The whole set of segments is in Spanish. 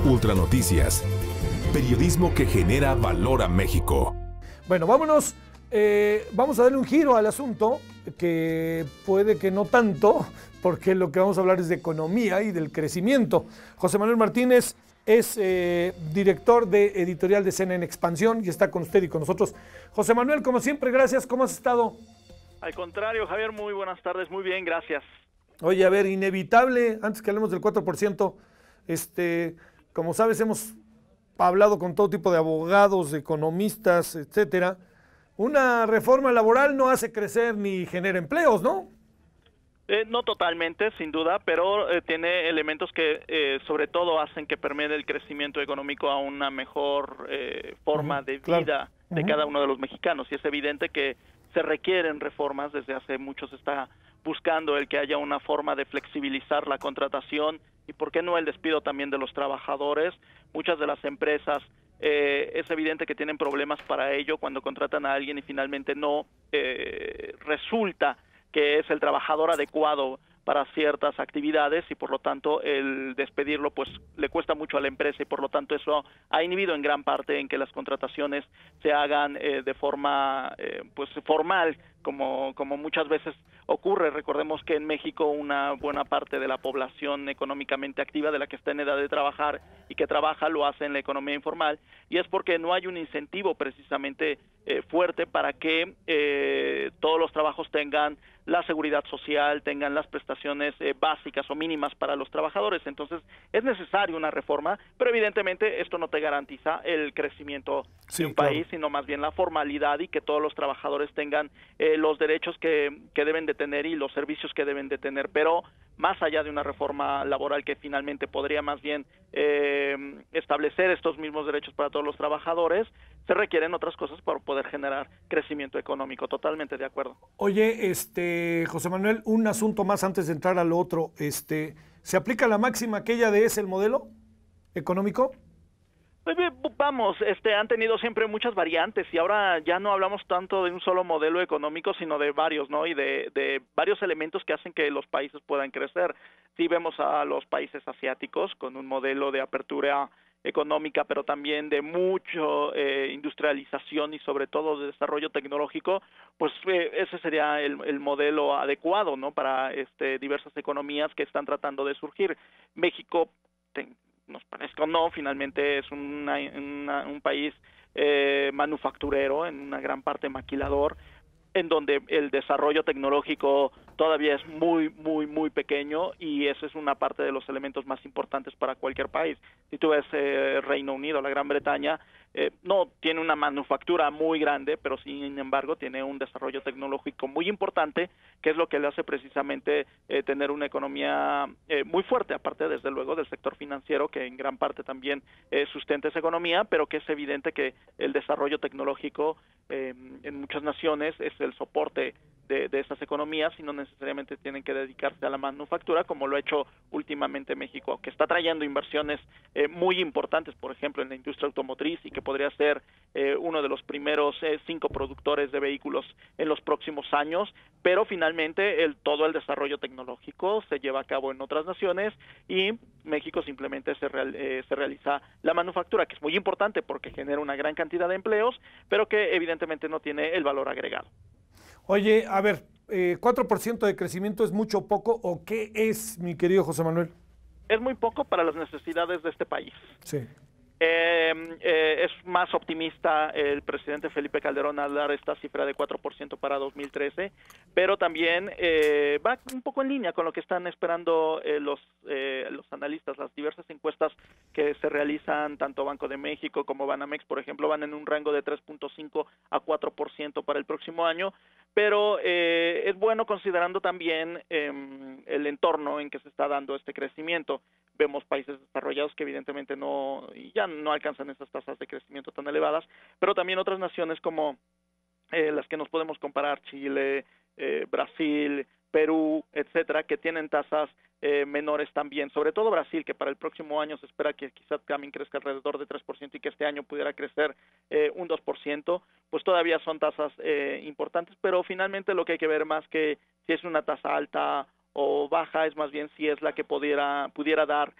Ultranoticias. Periodismo que genera valor a México. Bueno, vámonos. Vamos a darle un giro al asunto, que puede que no tanto, porque lo que vamos a hablar es de economía y del crecimiento. José Manuel Martínez es director de editorial de CNN Expansión y está con usted y con nosotros. José Manuel, como siempre, gracias. ¿Cómo has estado? Al contrario, Javier, muy buenas tardes. Muy bien, gracias. Oye, a ver, inevitable, antes que hablemos del 4%, como sabes, hemos hablado con todo tipo de abogados, economistas, etcétera. Una reforma laboral no hace crecer ni genera empleos, ¿no? No totalmente, sin duda, pero tiene elementos que sobre todo hacen que permee el crecimiento económico a una mejor forma de vida de cada uno de los mexicanos. Y es evidente que se requieren reformas. Desde hace mucho se está buscando el que haya una forma de flexibilizar la contratación y, ¿por qué no, el despido también de los trabajadores? Muchas de las empresas es evidente que tienen problemas para ello cuando contratan a alguien y finalmente no resulta que es el trabajador adecuado para ciertas actividades y por lo tanto el despedirlo pues le cuesta mucho a la empresa y por lo tanto eso ha inhibido en gran parte en que las contrataciones se hagan de forma pues formal como muchas veces ocurre. Recordemos que en México una buena parte de la población económicamente activa, de la que está en edad de trabajar y que trabaja, lo hace en la economía informal, y es porque no hay un incentivo precisamente fuerte para que todos los trabajos tengan la seguridad social, tengan las prestaciones básicas o mínimas para los trabajadores. Entonces es necesaria una reforma, pero evidentemente esto no te garantiza el crecimiento de un país, sino más bien la formalidad y que todos los trabajadores tengan los derechos que deben de tener y los servicios que deben de tener. Pero más allá de una reforma laboral que finalmente podría más bien establecer estos mismos derechos para todos los trabajadores, se requieren otras cosas para poder generar crecimiento económico. Totalmente de acuerdo. Oye, José Manuel, un asunto más antes de entrar al otro. ¿Se aplica la máxima aquella de es el modelo económico? Vamos, han tenido siempre muchas variantes y ahora ya no hablamos tanto de un solo modelo económico, sino de varios, ¿no? Y de varios elementos que hacen que los países puedan crecer. Sí vemos a los países asiáticos con un modelo de apertura económica, pero también de mucho industrialización y sobre todo de desarrollo tecnológico, pues ese sería el modelo adecuado, ¿no? Para diversas economías que están tratando de surgir. México, nos parezca o no, finalmente es un país manufacturero, en una gran parte maquilador, en donde el desarrollo tecnológico todavía es muy pequeño y eso es una parte de los elementos más importantes para cualquier país. Si tú ves Reino Unido, la Gran Bretaña, no tiene una manufactura muy grande, pero sin embargo tiene un desarrollo tecnológico muy importante, que es lo que le hace precisamente tener una economía muy fuerte, aparte desde luego del sector financiero, que en gran parte también sustenta esa economía, pero que es evidente que el desarrollo tecnológico en muchas naciones es el soporte de esas economías y no necesariamente tienen que dedicarse a la manufactura, como lo ha hecho últimamente México, que está trayendo inversiones muy importantes, por ejemplo, en la industria automotriz y que podría ser uno de los primeros 5 productores de vehículos en los próximos años, pero finalmente todo el desarrollo tecnológico se lleva a cabo en otras naciones y México simplemente se realiza la manufactura, que es muy importante porque genera una gran cantidad de empleos, pero que evidentemente no tiene el valor agregado. Oye, a ver, ¿4% de crecimiento es mucho o poco o qué es, mi querido José Manuel? Es muy poco para las necesidades de este país. Sí. Es más optimista el presidente Felipe Calderón al dar esta cifra de 4% para 2013, pero también va un poco en línea con lo que están esperando los analistas. Las diversas encuestas que se realizan, tanto Banco de México como Banamex, por ejemplo, van en un rango de 3.5 a 4% para el próximo año, pero es bueno considerando también el entorno en que se está dando este crecimiento. Vemos países desarrollados que evidentemente ya no alcanzan esas tasas de crecimiento tan elevadas, pero también otras naciones como las que nos podemos comparar, Chile, Brasil, Perú, etcétera, que tienen tasas menores también, sobre todo Brasil, que para el próximo año se espera que quizás también crezca alrededor de 3% y que este año pudiera crecer un 2%, pues todavía son tasas importantes, pero finalmente lo que hay que ver más que si es una tasa alta o baja, es más bien si es la que pudiera dar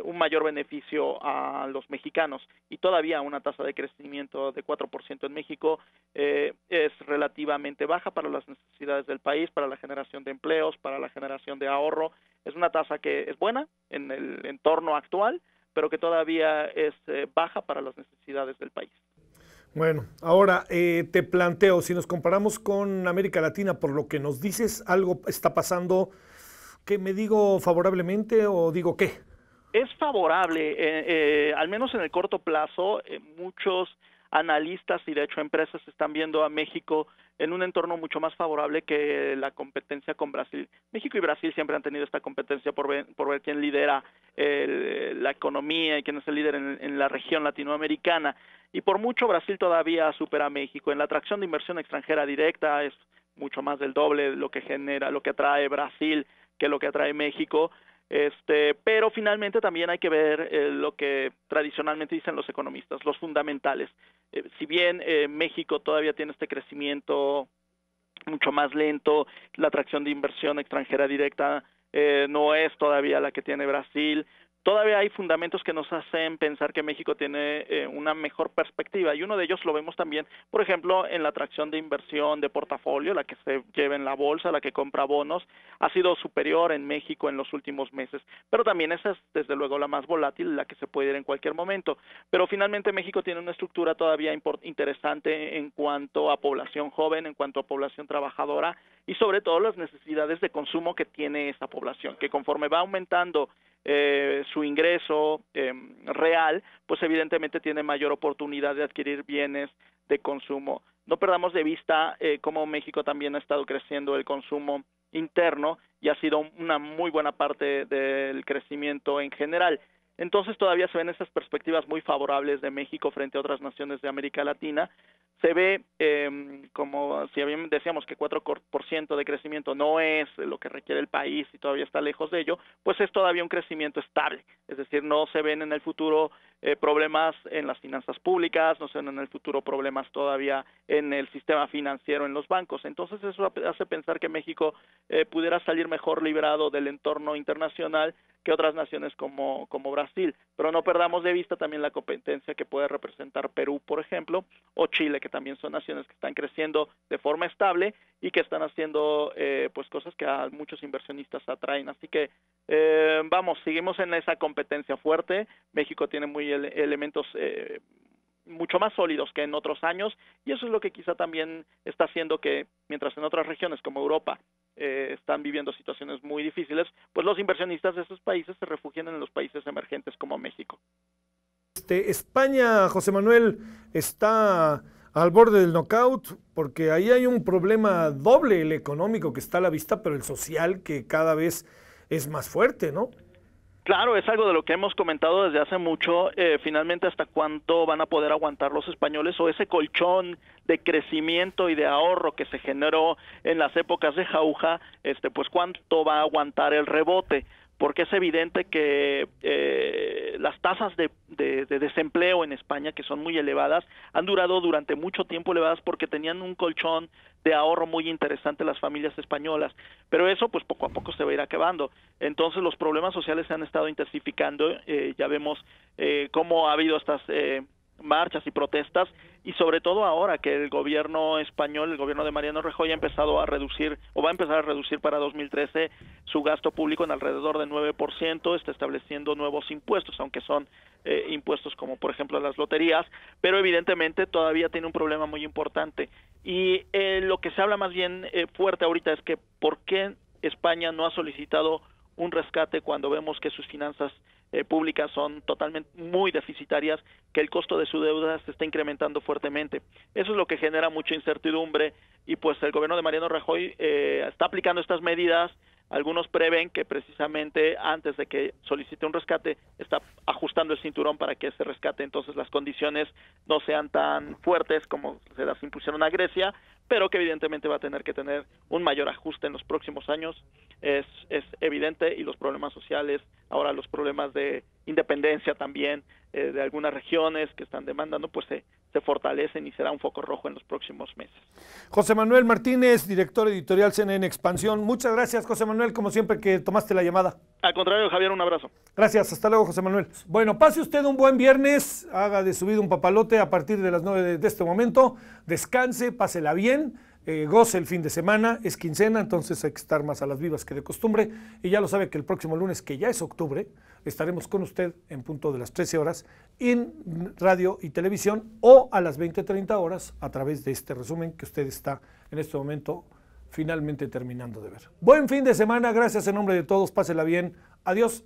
un mayor beneficio a los mexicanos, y todavía una tasa de crecimiento de 4% en México es relativamente baja para las necesidades del país, para la generación de empleos, para la generación de ahorro. Es una tasa que es buena en el entorno actual, pero que todavía es baja para las necesidades del país. Bueno, ahora te planteo, si nos comparamos con América Latina, por lo que nos dices, algo está pasando que me digo favorablemente o digo qué. Es favorable, al menos en el corto plazo. Muchos analistas y de hecho empresas están viendo a México en un entorno mucho más favorable que la competencia con Brasil. México y Brasil siempre han tenido esta competencia por ver quién lidera la economía y quién es el líder en la región latinoamericana. Y por mucho Brasil todavía supera a México. En la atracción de inversión extranjera directa es mucho más del doble de lo que genera, lo que atrae Brasil que lo que atrae México. Pero finalmente también hay que ver lo que tradicionalmente dicen los economistas, los fundamentales. Si bien México todavía tiene este crecimiento mucho más lento, la atracción de inversión extranjera directa no es todavía la que tiene Brasil. Todavía hay fundamentos que nos hacen pensar que México tiene una mejor perspectiva, y uno de ellos lo vemos también, por ejemplo, en la atracción de inversión de portafolio, la que se lleva en la bolsa, la que compra bonos, ha sido superior en México en los últimos meses, pero también esa es desde luego la más volátil, la que se puede ir en cualquier momento. Pero finalmente México tiene una estructura todavía interesante en cuanto a población joven, en cuanto a población trabajadora, y sobre todo las necesidades de consumo que tiene esa población, que conforme va aumentando su ingreso real, pues evidentemente tiene mayor oportunidad de adquirir bienes de consumo. No perdamos de vista cómo México también ha estado creciendo el consumo interno y ha sido una muy buena parte del crecimiento en general. Entonces todavía se ven esas perspectivas muy favorables de México frente a otras naciones de América Latina. Se ve como si bien decíamos que 4% de crecimiento no es lo que requiere el país y todavía está lejos de ello, pues es todavía un crecimiento estable. Es decir, no se ven en el futuro problemas en las finanzas públicas, no se ven en el futuro problemas todavía en el sistema financiero, en los bancos. Entonces eso hace pensar que México pudiera salir mejor librado del entorno internacional que otras naciones como Brasil, pero no perdamos de vista también la competencia que puede representar Perú, por ejemplo, o Chile, que también son naciones que están creciendo de forma estable y que están haciendo pues cosas que a muchos inversionistas atraen. Así que seguimos en esa competencia fuerte. México tiene elementos mucho más sólidos que en otros años, y eso es lo que quizá también está haciendo que, mientras en otras regiones como Europa están viviendo situaciones muy difíciles, pues los inversionistas de esos países se refugien en los países emergentes como México. España, José Manuel, está al borde del knockout, porque ahí hay un problema doble, el económico que está a la vista, pero el social que cada vez es más fuerte, ¿no? Claro, es algo de lo que hemos comentado desde hace mucho. Finalmente, ¿hasta cuánto van a poder aguantar los españoles, o ese colchón de crecimiento y de ahorro que se generó en las épocas de jauja, pues cuánto va a aguantar el rebote? Porque es evidente que las tasas de desempleo en España, que son muy elevadas, han durado durante mucho tiempo elevadas porque tenían un colchón de ahorro muy interesante las familias españolas, pero eso pues poco a poco se va a ir acabando. Entonces los problemas sociales se han estado intensificando, ya vemos cómo ha habido estas marchas y protestas, y sobre todo ahora que el gobierno español, el gobierno de Mariano Rajoy, ha empezado a reducir, o va a empezar a reducir para 2013 su gasto público en alrededor de 9%, está estableciendo nuevos impuestos, aunque son impuestos como por ejemplo las loterías, pero evidentemente todavía tiene un problema muy importante. Y lo que se habla más bien fuerte ahorita es que ¿por qué España no ha solicitado un rescate cuando vemos que sus finanzas públicas son totalmente muy deficitarias, que el costo de su deuda se está incrementando fuertemente? Eso es lo que genera mucha incertidumbre, y pues el gobierno de Mariano Rajoy está aplicando estas medidas. Algunos prevén que precisamente antes de que solicite un rescate está ajustando el cinturón para que ese rescate, entonces las condiciones no sean tan fuertes como se las impusieron a Grecia, pero que evidentemente va a tener que tener un mayor ajuste en los próximos años. Es evidente, y los problemas sociales, ahora los problemas de independencia también de algunas regiones que están demandando, pues se fortalecen y será un foco rojo en los próximos meses. José Manuel Martínez, director editorial CNN Expansión. Muchas gracias, José Manuel, como siempre, que tomaste la llamada. Al contrario, Javier, un abrazo. Gracias, hasta luego, José Manuel. Bueno, pase usted un buen viernes, haga de su vida un papalote a partir de las 9 de este momento, descanse, pásela bien, goce el fin de semana, es quincena, entonces hay que estar más a las vivas que de costumbre, y ya lo sabe que el próximo lunes, que ya es octubre, estaremos con usted en punto de las 13 horas en radio y televisión, o a las 20:30 horas a través de este resumen que usted está en este momento finalmente terminando de ver. Buen fin de semana, gracias en nombre de todos, pásela bien, adiós.